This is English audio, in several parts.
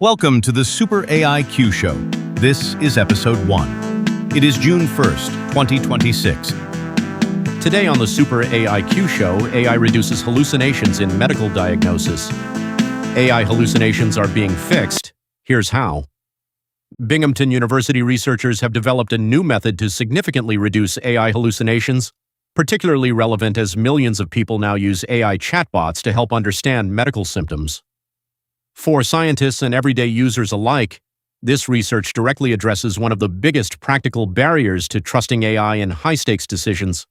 Welcome to the SuperAIQ show. This is episode 1. It is June 1st, 2026. Today on the SuperAIQ show, AI reduces hallucinations in medical diagnosis. AI hallucinations are being fixed. Here's how. Binghamton University researchers have developed a new method to significantly reduce AI hallucinations, particularly relevant as millions of people now use AI chatbots to help understand medical symptoms. For scientists and everyday users alike, this research directly addresses one of the biggest practical barriers to trusting AI in high-stakes decisions.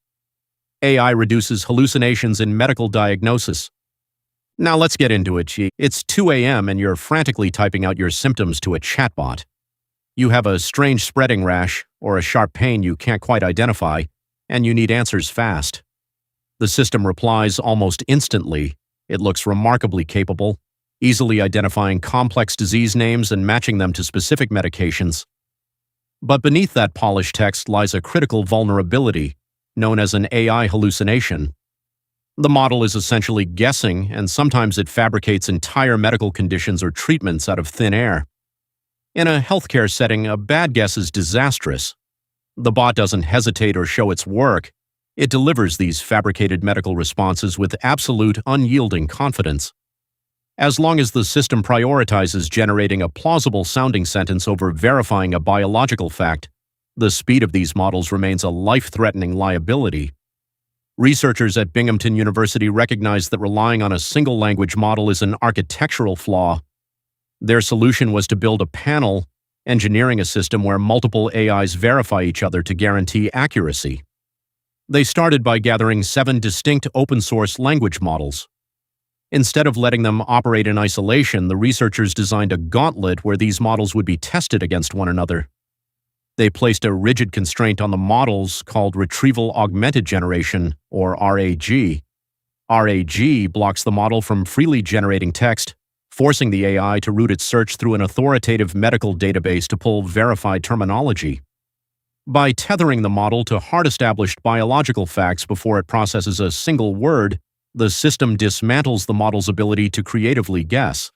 AI reduces hallucinations in medical diagnosis. Now let's get into it. It's 2 a.m. and you're frantically typing out your symptoms to a chatbot. You have a strange spreading rash or a sharp pain you can't quite identify, and you need answers fast. The system replies almost instantly. It looks remarkably capable, easily identifying complex disease names and matching them to specific medications. But beneath that polished text lies a critical vulnerability, known as an AI hallucination. The model is essentially guessing, and sometimes it fabricates entire medical conditions or treatments out of thin air. In a healthcare setting, a bad guess is disastrous. The bot doesn't hesitate or show its work. It delivers these fabricated medical responses with absolute, unyielding confidence. As long as the system prioritizes generating a plausible-sounding sentence over verifying a biological fact, the speed of these models remains a life-threatening liability. Researchers at Binghamton University recognize that relying on a single language model is an architectural flaw. Their solution was to build a panel, engineering a system where multiple AIs verify each other to guarantee accuracy. They started by gathering 7 distinct open-source language models. Instead of letting them operate in isolation, the researchers designed a gauntlet where these models would be tested against one another. They placed a rigid constraint on the models called Retrieval Augmented Generation, or RAG. RAG blocks the model from freely generating text, forcing the AI to route its search through an authoritative medical database to pull verified terminology. By tethering the model to hard-established biological facts before it processes a single word, the system dismantles the model's ability to creatively guess.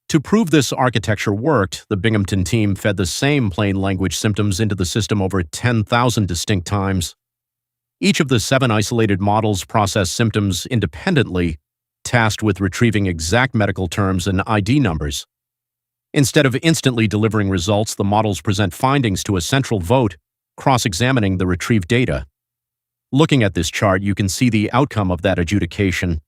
To prove this architecture worked, the Binghamton team fed the same plain language symptoms into the system over 10,000 distinct times. Each of the 7 isolated models process symptoms independently, tasked with retrieving exact medical terms and ID numbers. Instead of instantly delivering results, the models present findings to a central vote, cross-examining the retrieved data. Looking at this chart, you can see the outcome of that adjudication.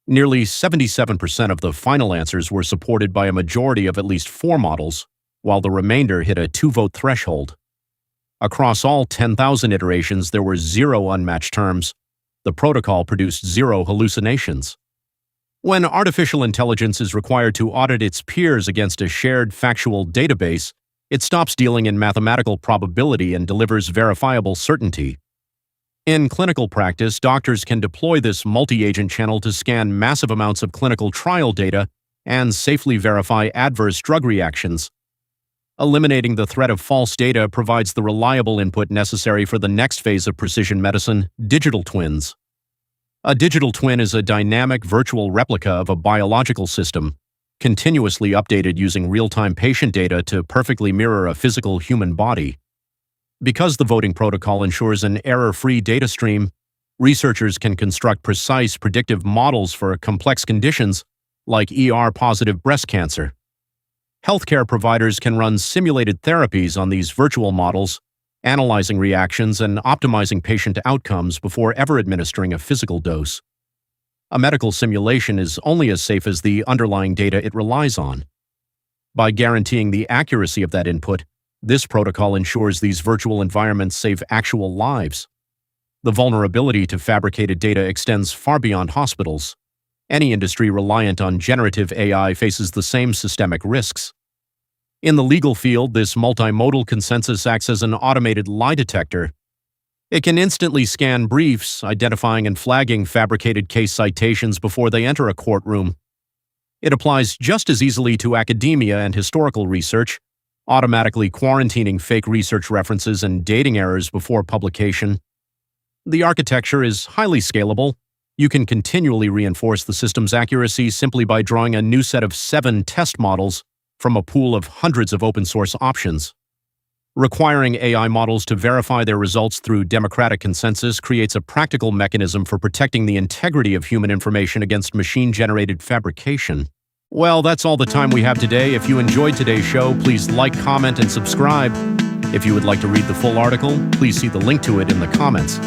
Nearly 77% of the final answers were supported by a majority of at least 4 models, while the remainder hit a 2-vote threshold. Across all 10,000 iterations, there were 0 unmatched terms. The protocol produced 0 hallucinations. When artificial intelligence is required to audit its peers against a shared factual database, it stops dealing in mathematical probability and delivers verifiable certainty. In clinical practice, doctors can deploy this multi-agent channel to scan massive amounts of clinical trial data and safely verify adverse drug reactions. Eliminating the threat of false data provides the reliable input necessary for the next phase of precision medicine, digital twins. A digital twin is a dynamic virtual replica of a biological system, continuously updated using real-time patient data to perfectly mirror a physical human body. Because the voting protocol ensures an error-free data stream, researchers can construct precise predictive models for complex conditions like ER-positive breast cancer. Healthcare providers can run simulated therapies on these virtual models, analyzing reactions and optimizing patient outcomes before ever administering a physical dose. A medical simulation is only as safe as the underlying data it relies on. By guaranteeing the accuracy of that input, this protocol ensures these virtual environments save actual lives. The vulnerability to fabricated data extends far beyond hospitals. Any industry reliant on generative AI faces the same systemic risks. In the legal field, this multimodal consensus acts as an automated lie detector. It can instantly scan briefs, identifying and flagging fabricated case citations before they enter a courtroom. It applies just as easily to academia and historical research, automatically quarantining fake research references and dating errors before publication. The architecture is highly scalable. You can continually reinforce the system's accuracy simply by drawing a new set of 7 test models from a pool of hundreds of open-source options. Requiring AI models to verify their results through democratic consensus creates a practical mechanism for protecting the integrity of human information against machine-generated fabrication. Well, that's all the time we have today. If you enjoyed today's show, please like, comment, and subscribe. If you would like to read the full article, please see the link to it in the comments.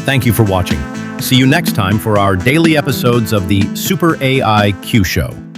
Thank you for watching. See you next time for our daily episodes of the SuperAIQ Show.